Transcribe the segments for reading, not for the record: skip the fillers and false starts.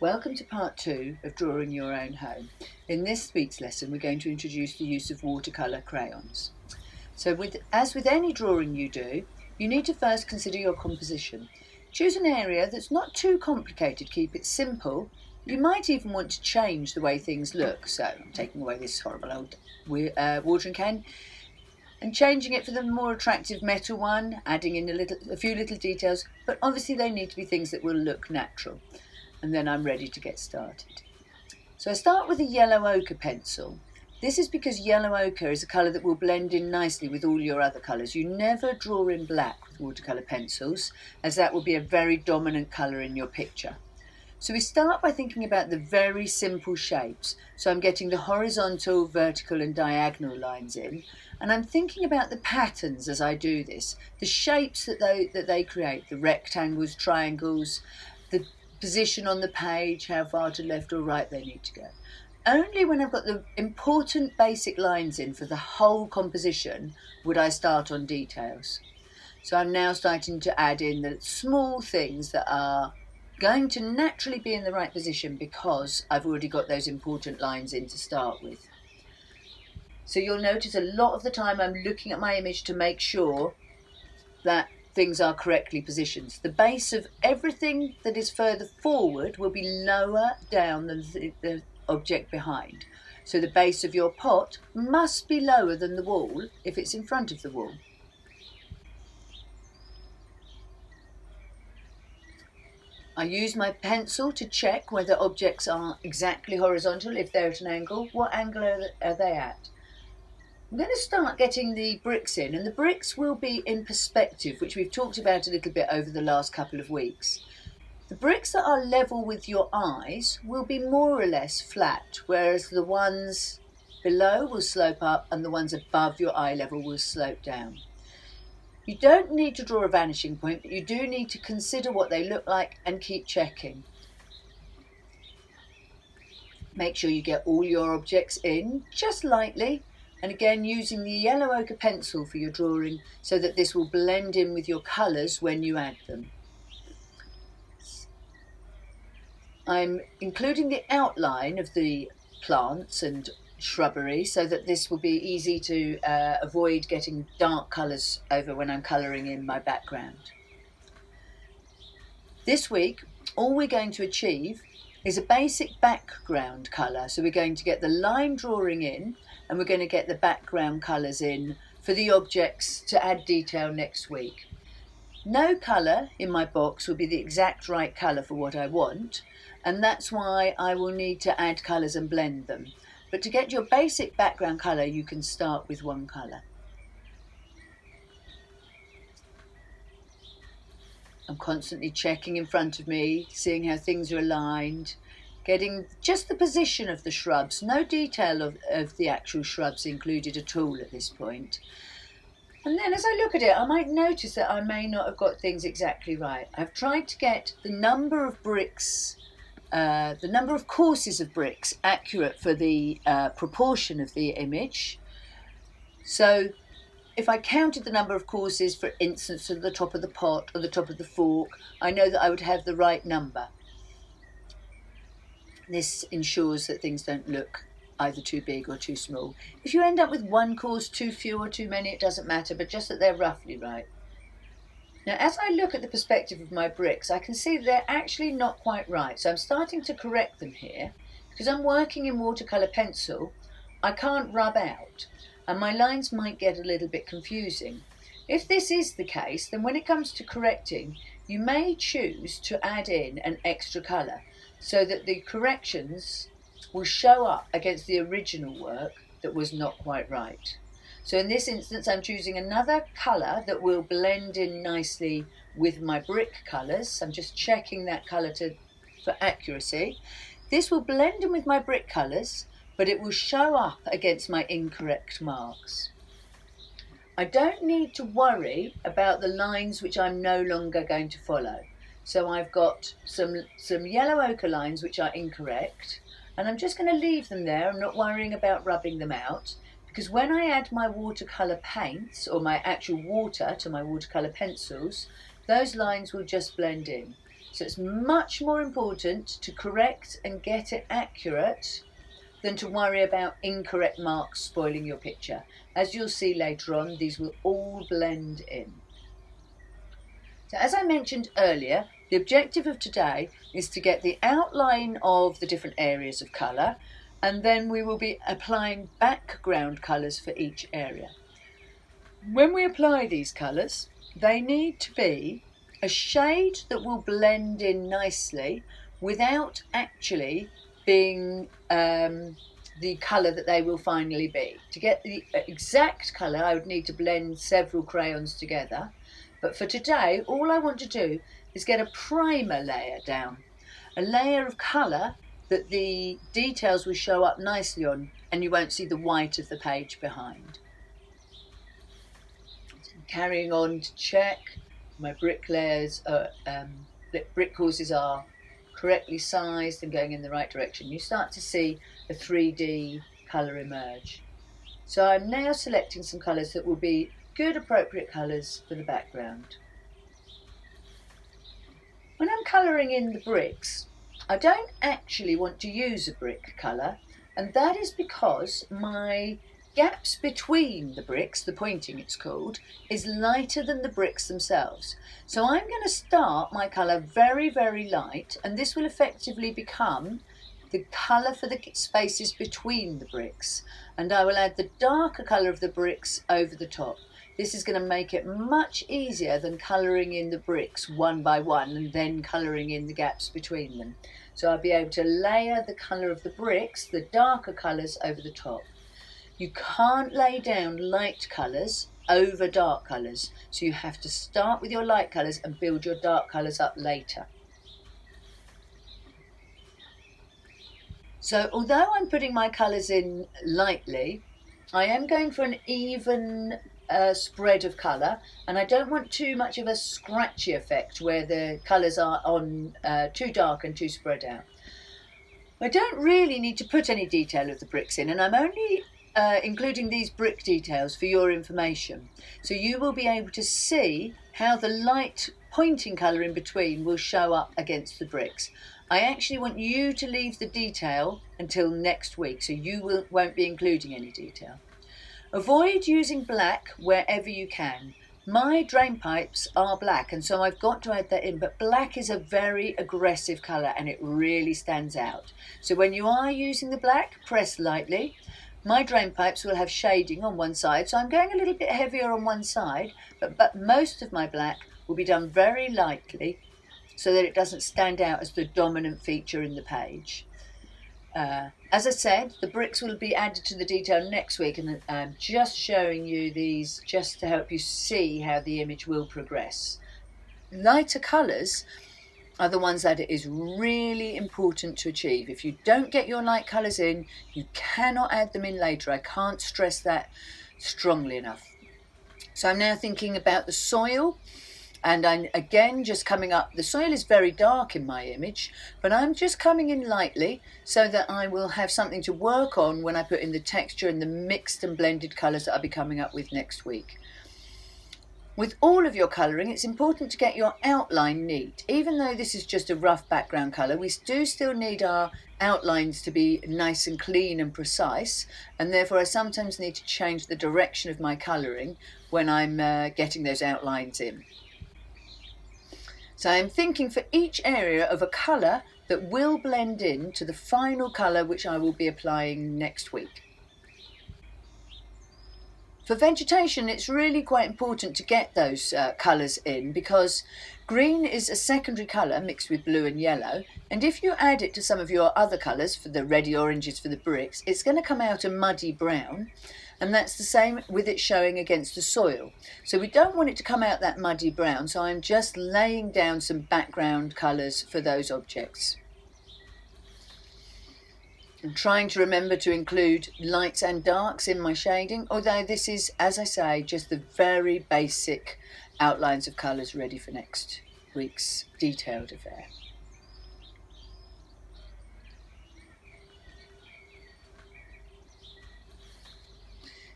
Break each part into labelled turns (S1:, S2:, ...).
S1: Welcome to part 2 of Drawing Your Own Home. In this week's lesson we're going to introduce the use of watercolour crayons. So as with any drawing you do, you need to first consider your composition. Choose an area that's not too complicated, keep it simple. You might even want to change the way things look. So I'm taking away this horrible old watering can and changing it for the more attractive metal one, adding in a few little details, but obviously they need to be things that will look natural. And then I'm ready to get started. So I start with a yellow ochre pencil. This is because yellow ochre is a colour that will blend in nicely with all your other colours. You never draw in black with watercolour pencils, as that will be a very dominant colour in your picture. So we start by thinking about the very simple shapes. So I'm getting the horizontal, vertical and diagonal lines in, and I'm thinking about the patterns as I do this, the shapes that they create, the rectangles, triangles, the position on the page, how far to left or right they need to go. Only when I've got the important basic lines in for the whole composition would I start on details. So I'm now starting to add in the small things that are going to naturally be in the right position because I've already got those important lines in to start with. So you'll notice a lot of the time I'm looking at my image to make sure that things are correctly positioned. The base of everything that is further forward will be lower down than the object behind. So the base of your pot must be lower than the wall if it's in front of the wall. I use my pencil to check whether objects are exactly horizontal. If they're at an angle, what angle are they at? I'm going to start getting the bricks in, and the bricks will be in perspective, which we've talked about a little bit over the last couple of weeks. The bricks that are level with your eyes will be more or less flat, whereas the ones below will slope up and the ones above your eye level will slope down. You don't need to draw a vanishing point, but you do need to consider what they look like and keep checking. Make sure you get all your objects in, just lightly. And again, using the yellow ochre pencil for your drawing so that this will blend in with your colours when you add them. I'm including the outline of the plants and shrubbery so that this will be easy to avoid getting dark colours over when I'm colouring in my background. This week, all we're going to achieve is a basic background colour. So we're going to get the line drawing in and we're going to get the background colours in for the objects to add detail next week. No colour in my box will be the exact right colour for what I want, and that's why I will need to add colours and blend them. But to get your basic background colour, you can start with one colour. I'm constantly checking in front of me, seeing how things are aligned, getting just the position of the shrubs, no detail of the actual shrubs included at all at this point. And then as I look at it, I might notice that I may not have got things exactly right. I've tried to get the number of bricks, the number of courses of bricks accurate for the proportion of the image. So if I counted the number of courses, for instance, at the top of the pot or the top of the fork, I know that I would have the right number. This ensures that things don't look either too big or too small. If you end up with one course too few or too many, it doesn't matter, but just that they're roughly right. Now, as I look at the perspective of my bricks, I can see they're actually not quite right. So I'm starting to correct them here. Because I'm working in watercolour pencil, I can't rub out, and my lines might get a little bit confusing. If this is the case, then when it comes to correcting, you may choose to add in an extra colour so that the corrections will show up against the original work that was not quite right. So in this instance, I'm choosing another colour that will blend in nicely with my brick colours. I'm just checking that colour for accuracy. This will blend in with my brick colours, but it will show up against my incorrect marks. I don't need to worry about the lines which I'm no longer going to follow. So I've got some yellow ochre lines which are incorrect, and I'm just going to leave them there. I'm not worrying about rubbing them out, because when I add my watercolour paints or my actual water to my watercolour pencils, those lines will just blend in. So it's much more important to correct and get it accurate than to worry about incorrect marks spoiling your picture. As you'll see later on, these will all blend in. So as I mentioned earlier, the objective of today is to get the outline of the different areas of colour, and then we will be applying background colours for each area. When we apply these colours, they need to be a shade that will blend in nicely without actually being the colour that they will finally be. To get the exact colour, I would need to blend several crayons together. But for today, all I want to do is get a primer layer down, a layer of colour that the details will show up nicely on, and you won't see the white of the page behind. Carrying on to check my brick layers, brick courses are correctly sized and going in the right direction. You start to see a 3D colour emerge. So I'm now selecting some colours that will be good appropriate colours for the background. When I'm colouring in the bricks, I don't actually want to use a brick colour, and that is because my gaps between the bricks, the pointing it's called, is lighter than the bricks themselves. So I'm going to start my colour very, very light, and this will effectively become the colour for the spaces between the bricks, and I will add the darker colour of the bricks over the top. This is going to make it much easier than colouring in the bricks one by one and then colouring in the gaps between them. So I'll be able to layer the colour of the bricks, the darker colours, over the top. You can't lay down light colours over dark colours, so you have to start with your light colours and build your dark colours up later. So although I'm putting my colours in lightly, I am going for an even spread of colour, and I don't want too much of a scratchy effect where the colours are on too dark and too spread out. I don't really need to put any detail of the bricks in, and I'm only including these brick details for your information. So you will be able to see how the light pointing colour in between will show up against the bricks. I actually want you to leave the detail until next week, so you won't be including any detail. Avoid using black wherever you can. My drain pipes are black, and so I've got to add that in, but black is a very aggressive colour and it really stands out. So when you are using the black, press lightly. My drain pipes will have shading on one side, so I'm going a little bit heavier on one side, but most of my black will be done very lightly so that it doesn't stand out as the dominant feature in the page. As I said, the bricks will be added to the detail next week, and I'm just showing you these just to help you see how the image will progress. Lighter colours are the ones that it is really important to achieve. If you don't get your light colours in, you cannot add them in later. I can't stress that strongly enough. So I'm now thinking about the soil. And I'm again just coming up, the soil is very dark in my image, but I'm just coming in lightly so that I will have something to work on when I put in the texture and the mixed and blended colours that I'll be coming up with next week. With all of your colouring, it's important to get your outline neat. Even though this is just a rough background colour, we do still need our outlines to be nice and clean and precise, and therefore I sometimes need to change the direction of my colouring when I'm getting those outlines in. So I'm thinking for each area of a colour that will blend in to the final colour which I will be applying next week. For vegetation, it's really quite important to get those colours in, because green is a secondary colour mixed with blue and yellow, and if you add it to some of your other colours, for the reddy oranges for the bricks, it's going to come out a muddy brown. And that's the same with it showing against the soil. So we don't want it to come out that muddy brown, so I'm just laying down some background colours for those objects. I'm trying to remember to include lights and darks in my shading, although this is, as I say, just the very basic outlines of colours ready for next week's detailed affair.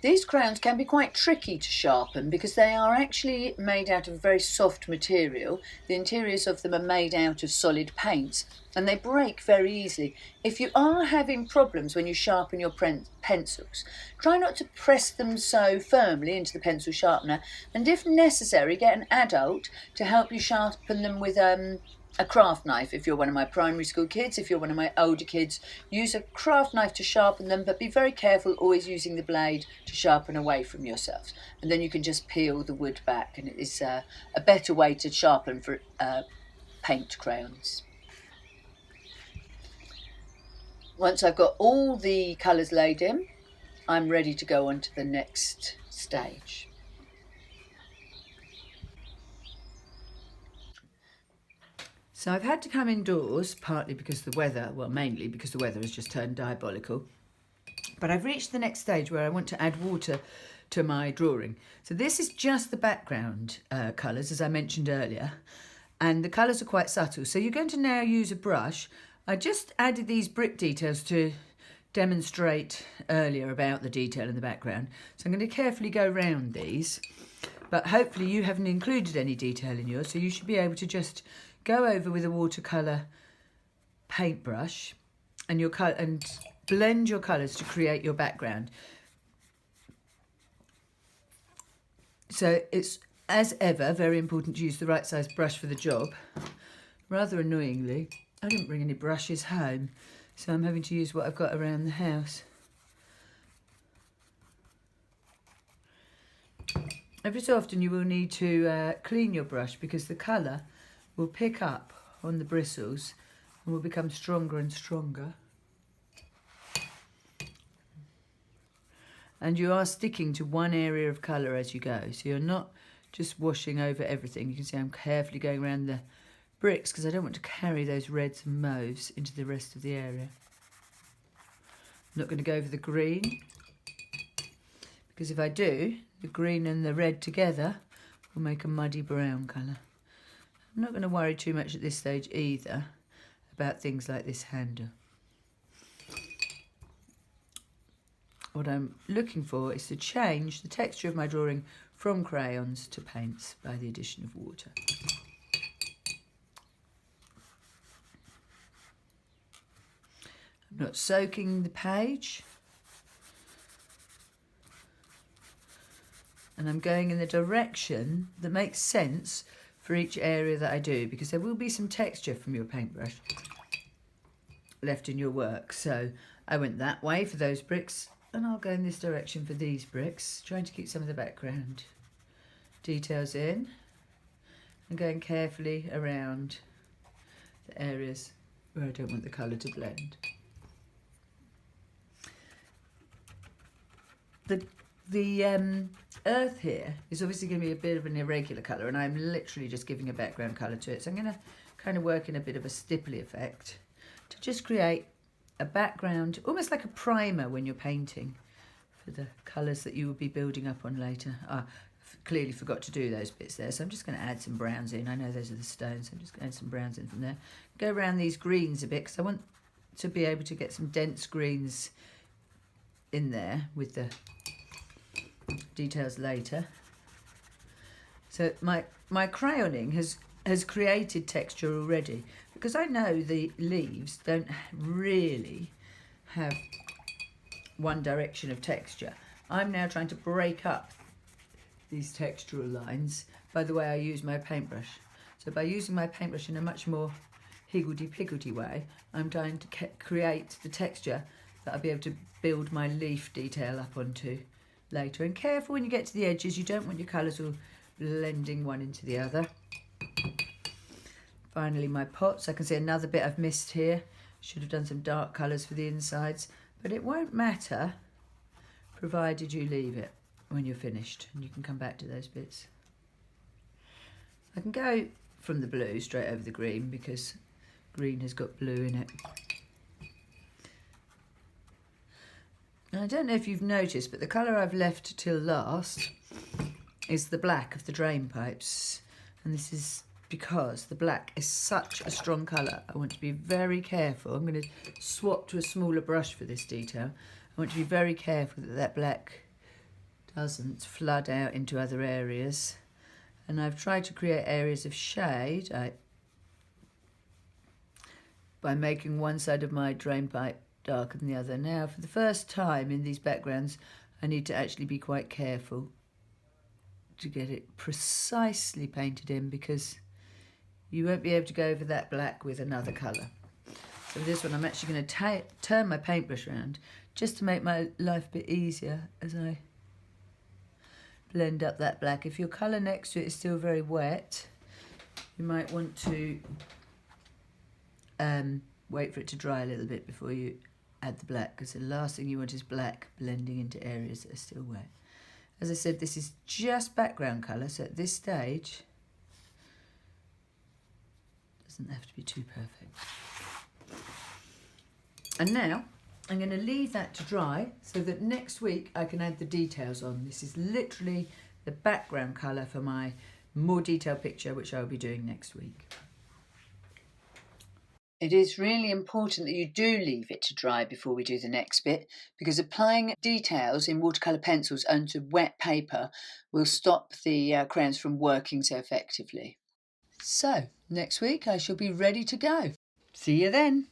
S1: These crayons can be quite tricky to sharpen because they are actually made out of a very soft material. The interiors of them are made out of solid paints and they break very easily. If you are having problems when you sharpen your pencils, try not to press them so firmly into the pencil sharpener, and if necessary, get an adult to help you sharpen them with a craft knife. If you're one of my primary school kids, if you're one of my older kids, use a craft knife to sharpen them, but be very careful always using the blade to sharpen away from yourself. And then you can just peel the wood back, and it is a better way to sharpen for paint crayons. Once I've got all the colours laid in, I'm ready to go on to the next stage. So I've had to come indoors, partly because the weather, well, mainly because the weather has just turned diabolical. But I've reached the next stage where I want to add water to my drawing. So this is just the background colours, as I mentioned earlier. And the colours are quite subtle. So you're going to now use a brush. I just added these brick details to demonstrate earlier about the detail in the background. So I'm going to carefully go round these. But hopefully you haven't included any detail in yours, so you should be able to just go over with a watercolour paintbrush and blend your colours to create your background. So it's, as ever, very important to use the right size brush for the job. Rather annoyingly, I didn't bring any brushes home, so I'm having to use what I've got around the house. Every so often you will need to clean your brush because the colour will pick up on the bristles and will become stronger and stronger. And you are sticking to one area of colour as you go, so you're not just washing over everything. You can see I'm carefully going around the bricks because I don't want to carry those reds and mauves into the rest of the area. I'm not going to go over the green because if I do, the green and the red together will make a muddy brown colour. I'm not going to worry too much at this stage either about things like this handle. What I'm looking for is to change the texture of my drawing from crayons to paints by the addition of water. I'm not soaking the page. And I'm going in the direction that makes sense for each area that I do, because there will be some texture from your paintbrush left in your work. So I went that way for those bricks, and I'll go in this direction for these bricks, trying to keep some of the background details in and going carefully around the areas where I don't want the colour to blend. The earth here is obviously going to be a bit of an irregular colour, and I'm literally just giving a background colour to it. So I'm going to kind of work in a bit of a stipply effect to just create a background, almost like a primer when you're painting, for the colours that you will be building up on later. I clearly forgot to do those bits there, so I'm just going to add some browns in. I know those are the stones, so I'm just going to add some browns in from there. Go around these greens a bit because I want to be able to get some dense greens in there with the details later. So my crayoning has created texture already, because I know the leaves don't really have one direction of texture. I'm now trying to break up these textural lines by the way I use my paintbrush. So by using my paintbrush in a much more higgledy-piggledy way, I'm trying to create the texture that I'll be able to build my leaf detail up onto later. And careful when you get to the edges, you don't want your colours all blending one into the other. Finally, my pots. I can see another bit I've missed here. Should have done some dark colours for the insides, but it won't matter provided you leave it when you're finished, and you can come back to those bits. I can go from the blue straight over the green because green has got blue in it. And I don't know if you've noticed, but the colour I've left till last is the black of the drain pipes. And this is because the black is such a strong colour. I want to be very careful. I'm going to swap to a smaller brush for this detail. I want to be very careful that that black doesn't flood out into other areas. And I've tried to create areas of shade by making one side of my drain pipe darker than the other. Now, for the first time in these backgrounds, I need to actually be quite careful to get it precisely painted in, because you won't be able to go over that black with another colour. So with this one, I'm actually going to turn my paintbrush around just to make my life a bit easier as I blend up that black. If your colour next to it is still very wet, you might want to wait for it to dry a little bit before you add the black, because the last thing you want is black blending into areas that are still wet. As I said, this is just background colour, so at this stage it doesn't have to be too perfect. And now I'm going to leave that to dry so that next week I can add the details on. This is literally the background colour for my more detailed picture, which I'll be doing next week. It is really important that you do leave it to dry before we do the next bit, because applying details in watercolour pencils onto wet paper will stop the crayons from working so effectively. So, next week I shall be ready to go. See you then.